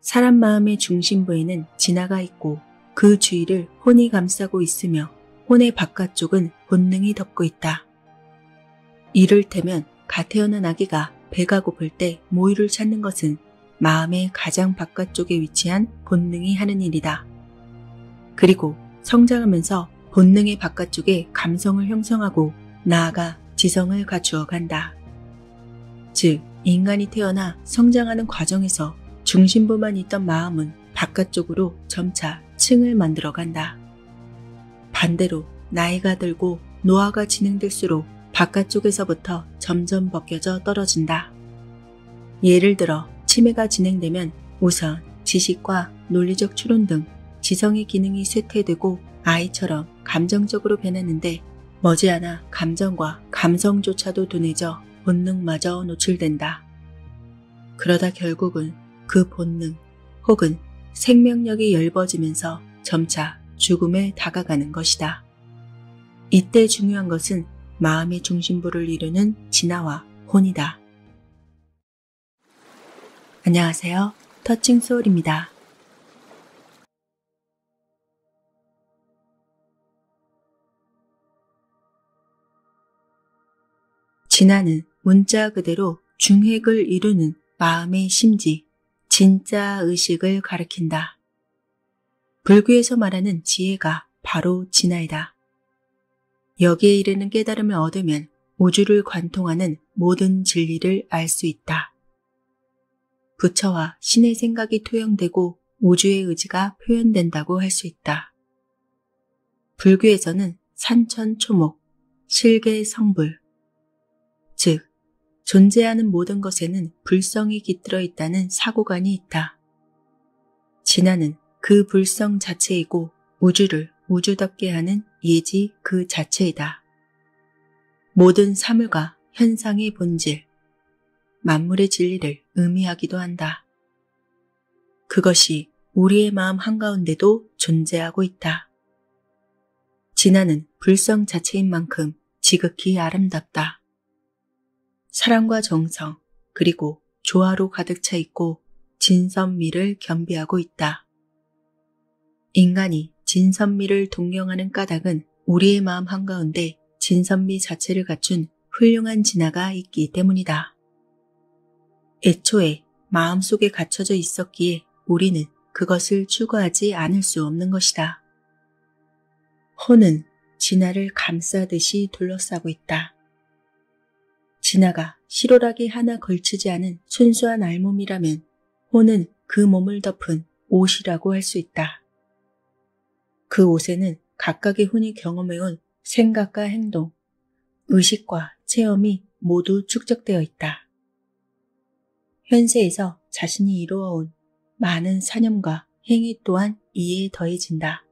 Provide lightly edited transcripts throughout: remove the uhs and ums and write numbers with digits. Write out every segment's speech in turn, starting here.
사람 마음의 중심부에는 진화가 있고 그 주위를 혼이 감싸고 있으며 혼의 바깥쪽은 본능이 덮고 있다. 이를테면 갓 태어난 아기가 배가 고플 때 모유를 찾는 것은 마음의 가장 바깥쪽에 위치한 본능이 하는 일이다. 그리고 성장하면서 본능의 바깥쪽에 감성을 형성하고 나아가 지성을 갖추어 간다. 즉, 인간이 태어나 성장하는 과정에서 중심부만 있던 마음은 바깥쪽으로 점차 층을 만들어 간다. 반대로 나이가 들고 노화가 진행될수록 바깥쪽에서부터 점점 벗겨져 떨어진다. 예를 들어 치매가 진행되면 우선 지식과 논리적 추론 등 지성의 기능이 쇠퇴되고 아이처럼 감정적으로 변하는데 머지않아 감정과 감성조차도 둔해져 본능마저 노출된다. 그러다 결국은 그 본능 혹은 생명력이 엷어지면서 점차 죽음에 다가가는 것이다. 이때 중요한 것은 마음의 중심부를 이루는 진화와 혼이다. 안녕하세요. 터칭 소울입니다. 진화는 문자 그대로 중핵을 이루는 마음의 심지, 진짜 의식을 가리킨다. 불교에서 말하는 지혜가 바로 진화이다. 여기에 이르는 깨달음을 얻으면 우주를 관통하는 모든 진리를 알 수 있다. 부처와 신의 생각이 토형되고 우주의 의지가 표현된다고 할 수 있다. 불교에서는 산천초목, 실계성불, 즉 존재하는 모든 것에는 불성이 깃들어 있다는 사고관이 있다. 진화는 그 불성 자체이고 우주를 우주답게 하는 예지 그 자체이다. 모든 사물과 현상의 본질, 만물의 진리를 의미하기도 한다. 그것이 우리의 마음 한가운데도 존재하고 있다. 진화는 불성 자체인 만큼 지극히 아름답다. 사랑과 정성, 그리고 조화로 가득 차 있고 진선미를 겸비하고 있다. 인간이 진선미를 동경하는 까닭은 우리의 마음 한가운데 진선미 자체를 갖춘 훌륭한 진화가 있기 때문이다. 애초에 마음속에 갇혀져 있었기에 우리는 그것을 추구하지 않을 수 없는 것이다. 혼은 진화를 감싸듯이 둘러싸고 있다. 진화가 실오라기 하나 걸치지 않은 순수한 알몸이라면 혼은 그 몸을 덮은 옷이라고 할 수 있다. 그 옷에는 각각의 혼이 경험해온 생각과 행동, 의식과 체험이 모두 축적되어 있다. 현세에서 자신이 이루어온 많은 사념과 행위 또한 이에 더해진다.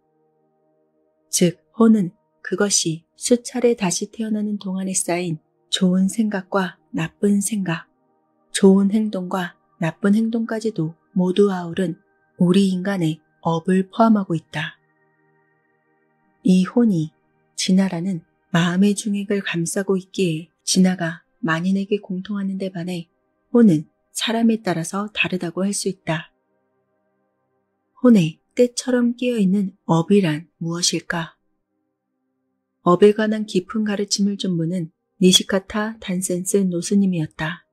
즉, 혼은 그것이 수차례 다시 태어나는 동안에 쌓인 좋은 생각과 나쁜 생각, 좋은 행동과 나쁜 행동까지도 모두 아우른 우리 인간의 업을 포함하고 있다. 이 혼이 진화라는 마음의 중핵을 감싸고 있기에 진화가 만인에게 공통하는 데 반해 혼은 사람에 따라서 다르다고 할 수 있다. 혼에 때처럼 끼어있는 업이란 무엇일까? 업에 관한 깊은 가르침을 준 분은 니시카타 단센스 노스님이었다.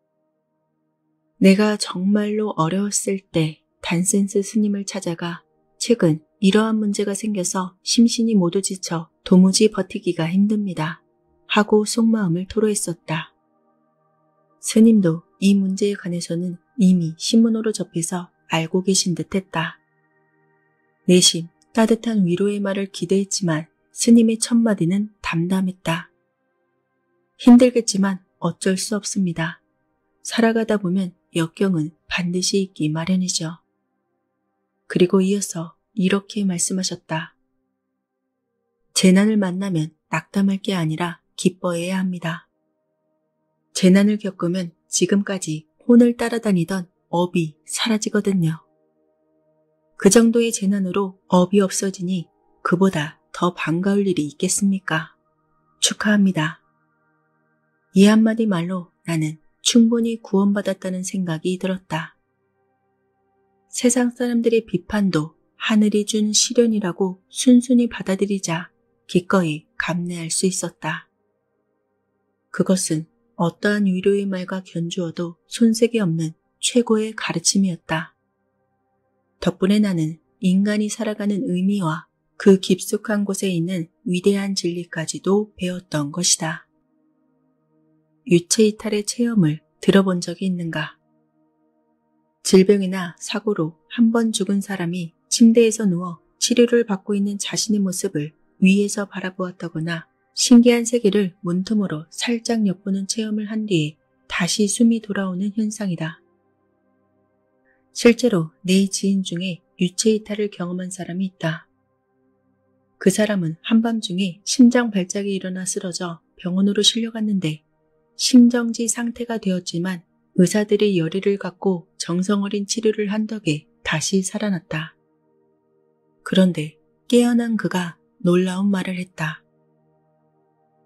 내가 정말로 어려웠을 때 단센스 스님을 찾아가 최근 이러한 문제가 생겨서 심신이 모두 지쳐 도무지 버티기가 힘듭니다. 하고 속마음을 토로했었다. 스님도 이 문제에 관해서는 이미 신문으로 접해서 알고 계신 듯했다. 내심 따뜻한 위로의 말을 기대했지만 스님의 첫마디는 담담했다. 힘들겠지만 어쩔 수 없습니다. 살아가다 보면 역경은 반드시 있기 마련이죠. 그리고 이어서 이렇게 말씀하셨다. 재난을 만나면 낙담할 게 아니라 기뻐해야 합니다. 재난을 겪으면 지금까지 혼을 따라다니던 업이 사라지거든요. 그 정도의 재난으로 업이 없어지니 그보다 더 반가울 일이 있겠습니까? 축하합니다. 이 한마디 말로 나는 충분히 구원받았다는 생각이 들었다. 세상 사람들의 비판도 하늘이 준 시련이라고 순순히 받아들이자 기꺼이 감내할 수 있었다. 그것은 어떠한 위로의 말과 견주어도 손색이 없는 최고의 가르침이었다. 덕분에 나는 인간이 살아가는 의미와 그 깊숙한 곳에 있는 위대한 진리까지도 배웠던 것이다. 유체이탈의 체험을 들어본 적이 있는가? 질병이나 사고로 한 번 죽은 사람이 침대에서 누워 치료를 받고 있는 자신의 모습을 위에서 바라보았다거나 신기한 세계를 문틈으로 살짝 엿보는 체험을 한 뒤에 다시 숨이 돌아오는 현상이다. 실제로 내 지인 중에 유체이탈을 경험한 사람이 있다. 그 사람은 한밤중에 심장 발작이 일어나 쓰러져 병원으로 실려갔는데 심정지 상태가 되었지만 의사들이 열의를 갖고 정성어린 치료를 한 덕에 다시 살아났다. 그런데 깨어난 그가 놀라운 말을 했다.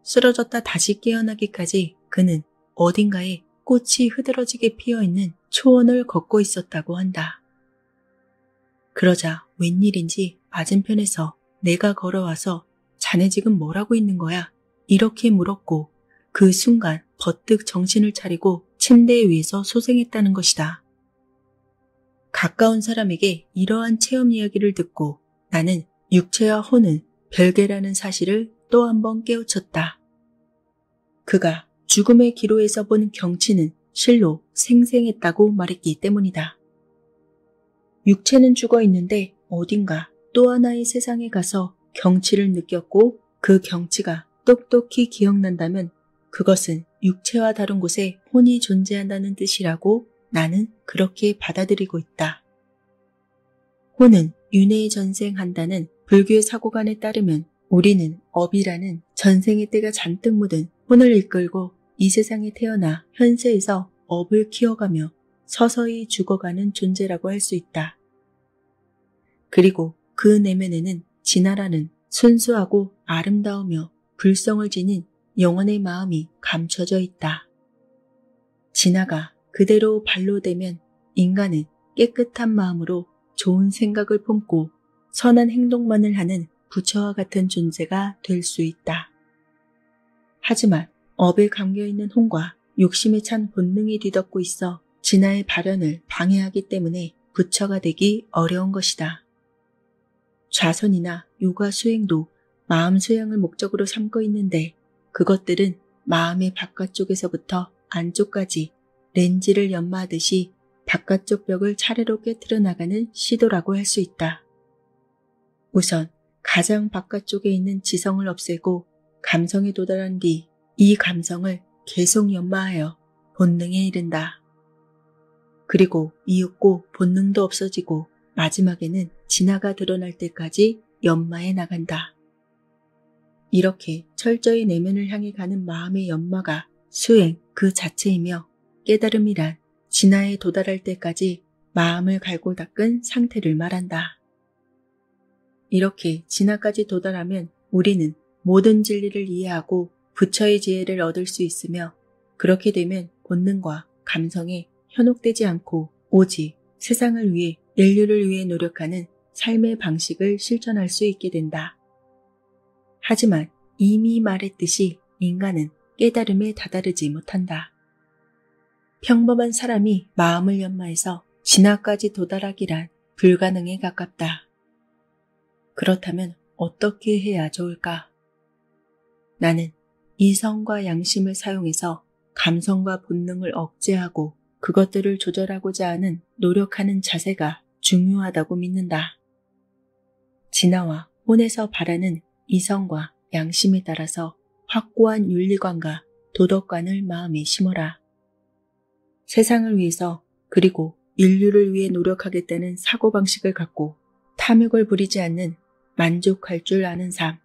쓰러졌다 다시 깨어나기까지 그는 어딘가에 꽃이 흐드러지게 피어있는 초원을 걷고 있었다고 한다. 그러자 웬일인지 맞은편에서 내가 걸어와서 자네 지금 뭘 하고 있는 거야? 이렇게 물었고 그 순간 버뜩 정신을 차리고 침대 위에서 소생했다는 것이다. 가까운 사람에게 이러한 체험 이야기를 듣고 나는 육체와 혼은 별개라는 사실을 또 한 번 깨우쳤다. 그가 죽음의 기로에서 본 경치는 실로 생생했다고 말했기 때문이다. 육체는 죽어 있는데 어딘가 또 하나의 세상에 가서 경치를 느꼈고 그 경치가 똑똑히 기억난다면 그것은 육체와 다른 곳에 혼이 존재한다는 뜻이라고 나는 그렇게 받아들이고 있다. 혼은 윤회에 전생한다는 불교의 사고관에 따르면 우리는 업이라는 전생의 때가 잔뜩 묻은 혼을 이끌고 이 세상에 태어나 현세에서 업을 키워가며 서서히 죽어가는 존재라고 할 수 있다. 그리고 그 내면에는 진화라는 순수하고 아름다우며 불성을 지닌 영혼의 마음이 감춰져 있다. 진화가 그대로 발로되면 인간은 깨끗한 마음으로 좋은 생각을 품고 선한 행동만을 하는 부처와 같은 존재가 될 수 있다. 하지만 업에 감겨있는 혼과 욕심에 찬 본능이 뒤덮고 있어 진화의 발현을 방해하기 때문에 부처가 되기 어려운 것이다. 좌선이나 요가 수행도 마음 수양을 목적으로 삼고 있는데 그것들은 마음의 바깥쪽에서부터 안쪽까지 렌즈를 연마하듯이 바깥쪽 벽을 차례로 깨트려 나가는 시도라고 할 수 있다. 우선 가장 바깥쪽에 있는 지성을 없애고 감성에 도달한 뒤 이 감성을 계속 연마하여 본능에 이른다. 그리고 이윽고 본능도 없어지고 마지막에는 진화가 드러날 때까지 연마해 나간다. 이렇게 철저히 내면을 향해 가는 마음의 연마가 수행 그 자체이며 깨달음이란 진화에 도달할 때까지 마음을 갈고 닦은 상태를 말한다. 이렇게 진화까지 도달하면 우리는 모든 진리를 이해하고 부처의 지혜를 얻을 수 있으며 그렇게 되면 본능과 감성에 현혹되지 않고 오직 세상을 위해 인류를 위해 노력하는 삶의 방식을 실천할 수 있게 된다. 하지만 이미 말했듯이 인간은 깨달음에 다다르지 못한다. 평범한 사람이 마음을 연마해서 진화까지 도달하기란 불가능에 가깝다. 그렇다면 어떻게 해야 좋을까? 나는 이성과 양심을 사용해서 감성과 본능을 억제하고 그것들을 조절하고자 하는 노력하는 자세가 중요하다고 믿는다. 진화와 혼에서 바라는 이성과 양심에 따라서 확고한 윤리관과 도덕관을 마음에 심어라. 세상을 위해서 그리고 인류를 위해 노력하겠다는 사고방식을 갖고 탐욕을 부리지 않는 만족할 줄 아는 삶.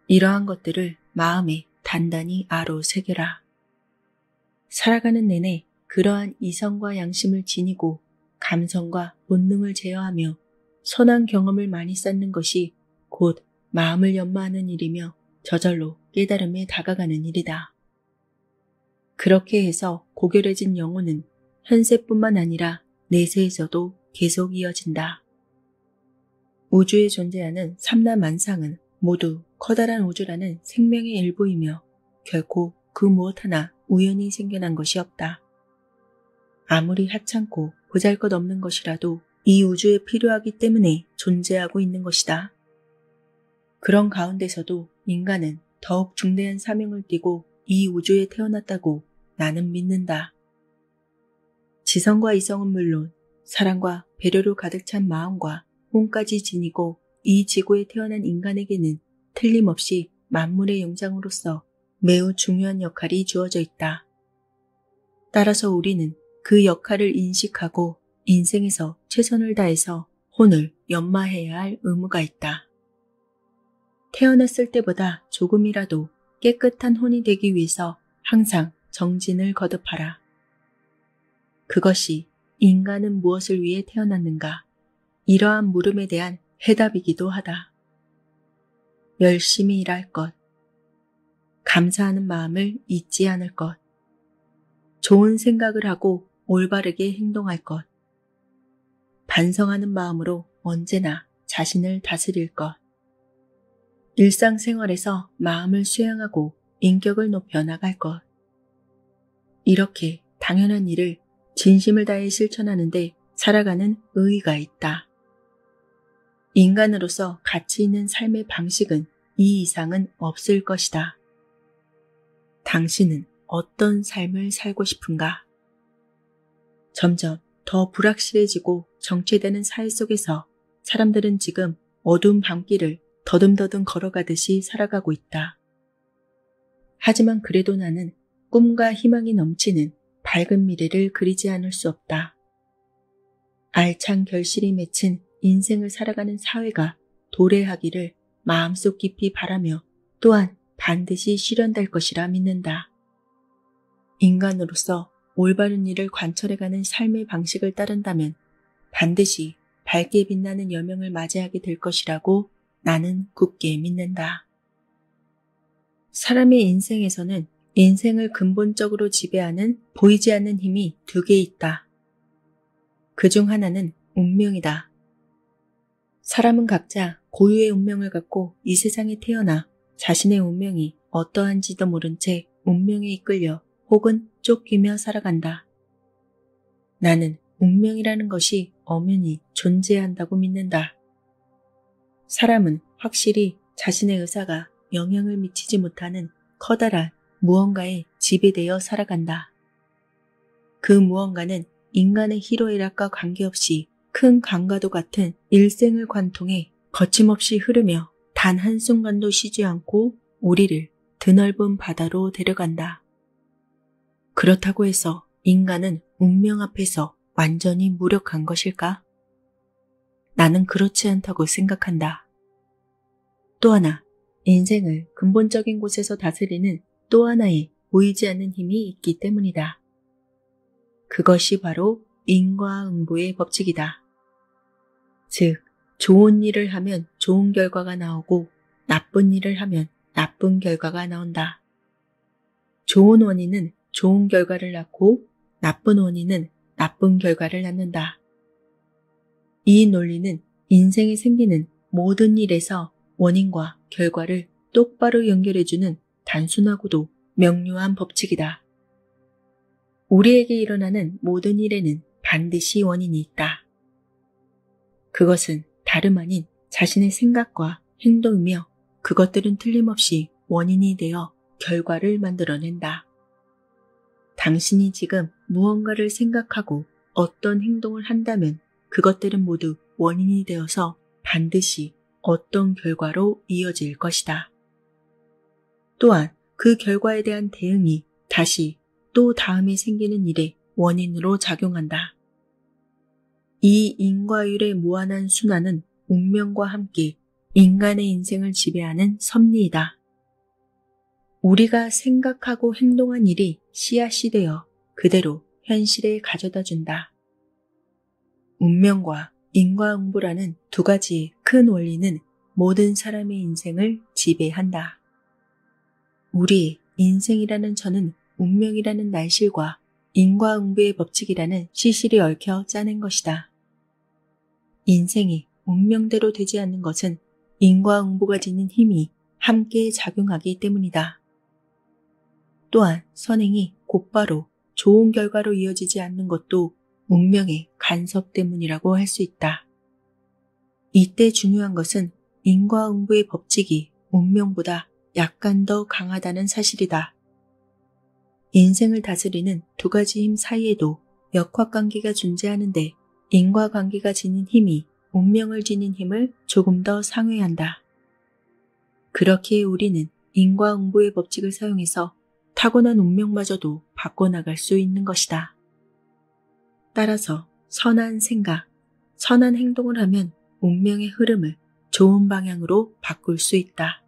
이러한 것들을 마음에 단단히 아로 새겨라. 살아가는 내내 그러한 이성과 양심을 지니고 감성과 본능을 제어하며 선한 경험을 많이 쌓는 것이 곧 마음을 연마하는 일이며 저절로 깨달음에 다가가는 일이다. 그렇게 해서 고결해진 영혼은 현세뿐만 아니라 내세에서도 계속 이어진다. 우주에 존재하는 삼라만상은 모두 커다란 우주라는 생명의 일부이며 결코 그 무엇 하나 우연히 생겨난 것이 없다. 아무리 하찮고 보잘것없는 것이라도 이 우주에 필요하기 때문에 존재하고 있는 것이다. 그런 가운데서도 인간은 더욱 중대한 사명을 띠고 이 우주에 태어났다고 나는 믿는다. 지성과 이성은 물론 사랑과 배려로 가득 찬 마음과 혼까지 지니고 이 지구에 태어난 인간에게는 틀림없이 만물의 영장으로서 매우 중요한 역할이 주어져 있다. 따라서 우리는 그 역할을 인식하고 인생에서 최선을 다해서 혼을 연마해야 할 의무가 있다. 태어났을 때보다 조금이라도 깨끗한 혼이 되기 위해서 항상 정진을 거듭하라. 그것이 인간은 무엇을 위해 태어났는가? 이러한 물음에 대한 해답이기도 하다. 열심히 일할 것, 감사하는 마음을 잊지 않을 것, 좋은 생각을 하고 올바르게 행동할 것, 반성하는 마음으로 언제나 자신을 다스릴 것, 일상생활에서 마음을 수양하고 인격을 높여 나갈 것. 이렇게 당연한 일을 진심을 다해 실천하는데 살아가는 의의가 있다. 인간으로서 가치 있는 삶의 방식은 이 이상은 없을 것이다. 당신은 어떤 삶을 살고 싶은가? 점점 더 불확실해지고 정체되는 사회 속에서 사람들은 지금 어두운 밤길을 더듬더듬 걸어가듯이 살아가고 있다. 하지만 그래도 나는 꿈과 희망이 넘치는 밝은 미래를 그리지 않을 수 없다. 알찬 결실이 맺힌 인생을 살아가는 사회가 도래하기를 마음속 깊이 바라며 또한 반드시 실현될 것이라 믿는다. 인간으로서 올바른 일을 관철해가는 삶의 방식을 따른다면 반드시 밝게 빛나는 여명을 맞이하게 될 것이라고 나는 굳게 믿는다. 사람의 인생에서는 인생을 근본적으로 지배하는 보이지 않는 힘이 두 개 있다. 그중 하나는 운명이다. 사람은 각자 고유의 운명을 갖고 이 세상에 태어나 자신의 운명이 어떠한지도 모른 채 운명에 이끌려 혹은 쫓기며 살아간다. 나는 운명이라는 것이 엄연히 존재한다고 믿는다. 사람은 확실히 자신의 의사가 영향을 미치지 못하는 커다란 무언가에 지배되어 살아간다. 그 무언가는 인간의 희로애락과 관계없이 큰 강과도 같은 일생을 관통해 거침없이 흐르며 단 한순간도 쉬지 않고 우리를 드넓은 바다로 데려간다. 그렇다고 해서 인간은 운명 앞에서 완전히 무력한 것일까? 나는 그렇지 않다고 생각한다. 또 하나, 인생을 근본적인 곳에서 다스리는 또 하나의 보이지 않는 힘이 있기 때문이다. 그것이 바로 인과응보의 법칙이다. 즉, 좋은 일을 하면 좋은 결과가 나오고 나쁜 일을 하면 나쁜 결과가 나온다. 좋은 원인은 좋은 결과를 낳고 나쁜 원인은 나쁜 결과를 낳는다. 이 논리는 인생에 생기는 모든 일에서 원인과 결과를 똑바로 연결해주는 단순하고도 명료한 법칙이다. 우리에게 일어나는 모든 일에는 반드시 원인이 있다. 그것은 다름 아닌 자신의 생각과 행동이며 그것들은 틀림없이 원인이 되어 결과를 만들어낸다. 당신이 지금 무언가를 생각하고 어떤 행동을 한다면 그것들은 모두 원인이 되어서 반드시 어떤 결과로 이어질 것이다. 또한 그 결과에 대한 대응이 다시 또 다음에 생기는 일의 원인으로 작용한다. 이 인과율의 무한한 순환은 운명과 함께 인간의 인생을 지배하는 섭리이다. 우리가 생각하고 행동한 일이 씨앗이 되어 그대로 현실에 가져다 준다. 운명과 인과응보라는 두 가지의 큰 원리는 모든 사람의 인생을 지배한다. 우리의 인생이라는 저는 운명이라는 날실과 인과응보의 법칙이라는 시실이 얽혀 짜낸 것이다. 인생이 운명대로 되지 않는 것은 인과응보가 지닌 힘이 함께 작용하기 때문이다. 또한 선행이 곧바로 좋은 결과로 이어지지 않는 것도 운명의 간섭 때문이라고 할 수 있다. 이때 중요한 것은 인과응보의 법칙이 운명보다 약간 더 강하다는 사실이다. 인생을 다스리는 두 가지 힘 사이에도 역학관계가 존재하는데 인과관계가 지닌 힘이 운명을 지닌 힘을 조금 더 상회한다. 그렇기에 우리는 인과응보의 법칙을 사용해서 타고난 운명마저도 바꿔나갈 수 있는 것이다. 따라서 선한 생각, 선한 행동을 하면 운명의 흐름을 좋은 방향으로 바꿀 수 있다.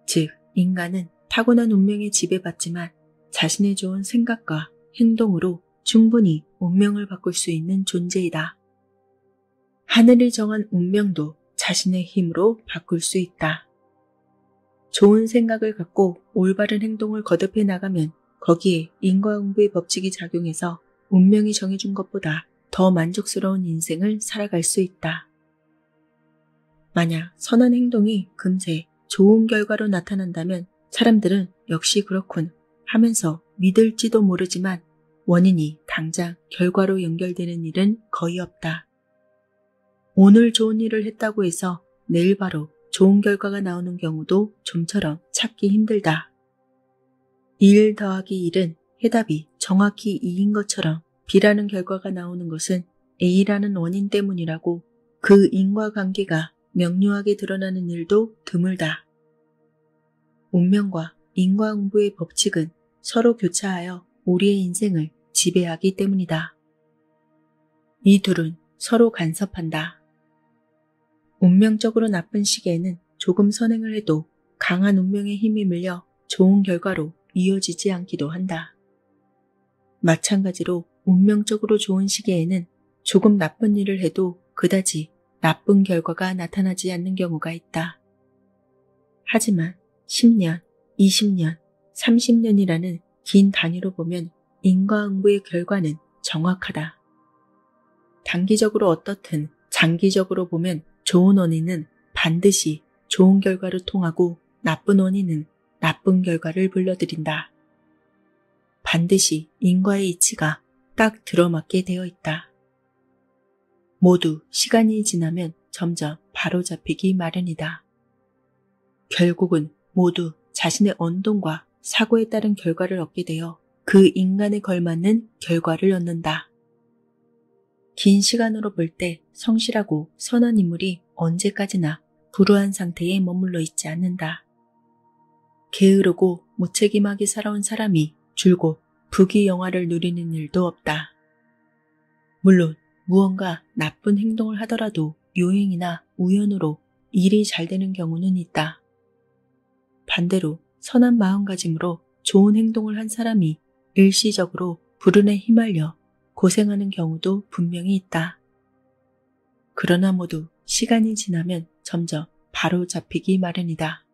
즉, 인간은 타고난 운명에 지배받지만 자신의 좋은 생각과 행동으로 충분히 운명을 바꿀 수 있는 존재이다. 하늘이 정한 운명도 자신의 힘으로 바꿀 수 있다. 좋은 생각을 갖고 올바른 행동을 거듭해 나가면 거기에 인과응보의 법칙이 작용해서 운명이 정해준 것보다 더 만족스러운 인생을 살아갈 수 있다. 만약 선한 행동이 금세 좋은 결과로 나타난다면 사람들은 역시 그렇군 하면서 믿을지도 모르지만 원인이 당장 결과로 연결되는 일은 거의 없다. 오늘 좋은 일을 했다고 해서 내일 바로 좋은 결과가 나오는 경우도 좀처럼 찾기 힘들다. 1 더하기 1은 해답이 정확히 2인 것처럼 B라는 결과가 나오는 것은 A라는 원인 때문이라고 그 인과관계가 명료하게 드러나는 일도 드물다. 운명과 인과응보의 법칙은 서로 교차하여 우리의 인생을 지배하기 때문이다. 이 둘은 서로 간섭한다. 운명적으로 나쁜 시기에는 조금 선행을 해도 강한 운명의 힘이 밀려 좋은 결과로 이어지지 않기도 한다. 마찬가지로 운명적으로 좋은 시기에는 조금 나쁜 일을 해도 그다지 나쁜 결과가 나타나지 않는 경우가 있다. 하지만 10년, 20년, 30년이라는 긴 단위로 보면 인과응보의 결과는 정확하다. 단기적으로 어떻든 장기적으로 보면 좋은 원인은 반드시 좋은 결과를 통하고 나쁜 원인은 나쁜 결과를 불러들인다. 반드시 인과의 이치가 딱 들어맞게 되어 있다. 모두 시간이 지나면 점점 바로잡히기 마련이다. 결국은 모두 자신의 언동과 사고에 따른 결과를 얻게 되어 그 인간에 걸맞는 결과를 얻는다. 긴 시간으로 볼 때 성실하고 선한 인물이 언제까지나 불우한 상태에 머물러 있지 않는다. 게으르고 무책임하게 살아온 사람이 줄곧 부귀영화를 누리는 일도 없다. 물론 무언가 나쁜 행동을 하더라도 요행이나 우연으로 일이 잘 되는 경우는 있다. 반대로 선한 마음가짐으로 좋은 행동을 한 사람이 일시적으로 불운에 휘말려 고생하는 경우도 분명히 있다. 그러나 모두 시간이 지나면 점점 바로 잡히기 마련이다.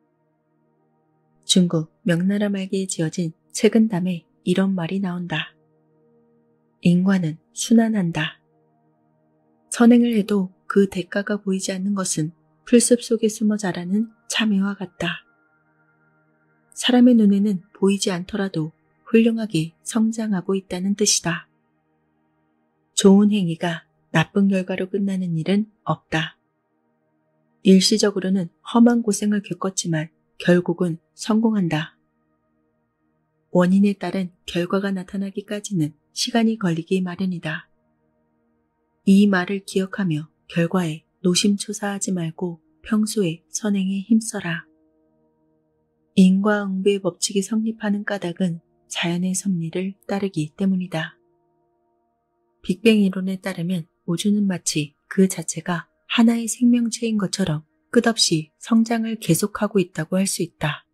중국 명나라 말기에 지어진 책은담에 이런 말이 나온다. 인과는 순환한다. 선행을 해도 그 대가가 보이지 않는 것은 풀숲 속에 숨어 자라는 참외와 같다. 사람의 눈에는 보이지 않더라도 훌륭하게 성장하고 있다는 뜻이다. 좋은 행위가 나쁜 결과로 끝나는 일은 없다. 일시적으로는 험한 고생을 겪었지만 결국은 성공한다. 원인에 따른 결과가 나타나기까지는 시간이 걸리기 마련이다. 이 말을 기억하며 결과에 노심초사하지 말고 평소에 선행에 힘써라. 인과응보의 법칙이 성립하는 까닭은 자연의 섭리를 따르기 때문이다. 빅뱅 이론에 따르면 우주는 마치 그 자체가 하나의 생명체인 것처럼 끝없이 성장을 계속하고 있다고 할 수 있다.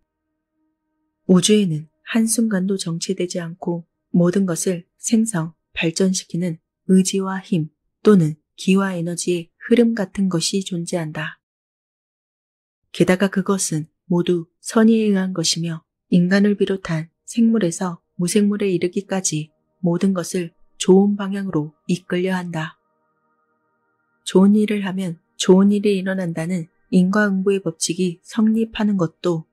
우주에는 한순간도 정체되지 않고 모든 것을 생성, 발전시키는 의지와 힘 또는 기와 에너지의 흐름 같은 것이 존재한다. 게다가 그것은 모두 선의에 의한 것이며 인간을 비롯한 생물에서 무생물에 이르기까지 모든 것을 좋은 방향으로 이끌려 한다. 좋은 일을 하면 좋은 일이 일어난다는 인과응보의 법칙이 성립하는 것도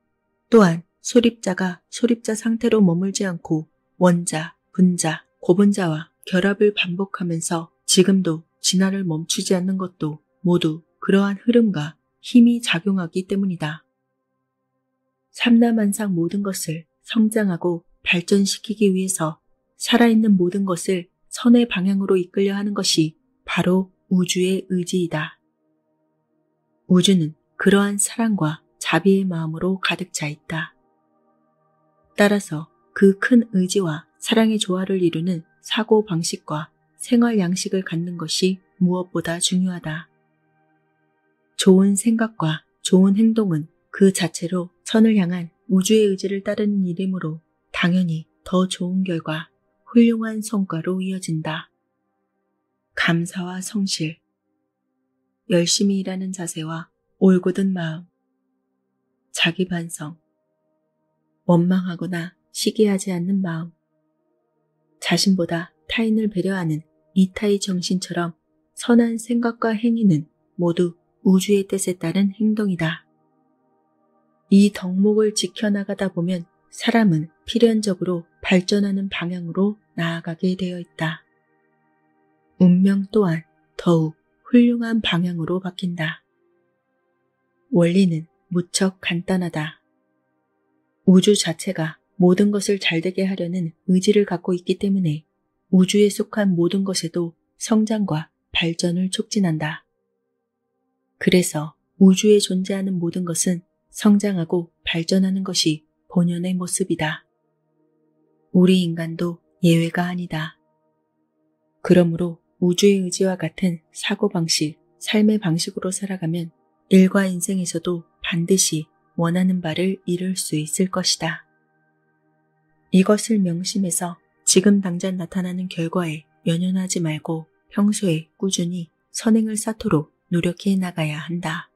또한 소립자가 소립자 상태로 머물지 않고 원자, 분자, 고분자와 결합을 반복하면서 지금도 진화를 멈추지 않는 것도 모두 그러한 흐름과 힘이 작용하기 때문이다. 삼라만상 모든 것을 성장하고 발전시키기 위해서 살아있는 모든 것을 선의 방향으로 이끌려 하는 것이 바로 우주의 의지이다. 우주는 그러한 사랑과 자비의 마음으로 가득 차 있다. 따라서 그 큰 의지와 사랑의 조화를 이루는 사고 방식과 생활 양식을 갖는 것이 무엇보다 중요하다. 좋은 생각과 좋은 행동은 그 자체로 선을 향한 우주의 의지를 따르는 일이므로 당연히 더 좋은 결과, 훌륭한 성과로 이어진다. 감사와 성실, 열심히 일하는 자세와 올곧은 마음, 자기 반성, 원망하거나 시기하지 않는 마음, 자신보다 타인을 배려하는 이타의 정신처럼 선한 생각과 행위는 모두 우주의 뜻에 따른 행동이다. 이 덕목을 지켜나가다 보면 사람은 필연적으로 발전하는 방향으로 나아가게 되어 있다. 운명 또한 더욱 훌륭한 방향으로 바뀐다. 원리는 무척 간단하다. 우주 자체가 모든 것을 잘되게 하려는 의지를 갖고 있기 때문에 우주에 속한 모든 것에도 성장과 발전을 촉진한다. 그래서 우주에 존재하는 모든 것은 성장하고 발전하는 것이 본연의 모습이다. 우리 인간도 예외가 아니다. 그러므로 우주의 의지와 같은 사고방식, 삶의 방식으로 살아가면 일과 인생에서도 반드시 원하는 바를 이룰 수 있을 것이다. 이것을 명심해서 지금 당장 나타나는 결과에 연연하지 말고 평소에 꾸준히 선행을 쌓도록 노력해 나가야 한다.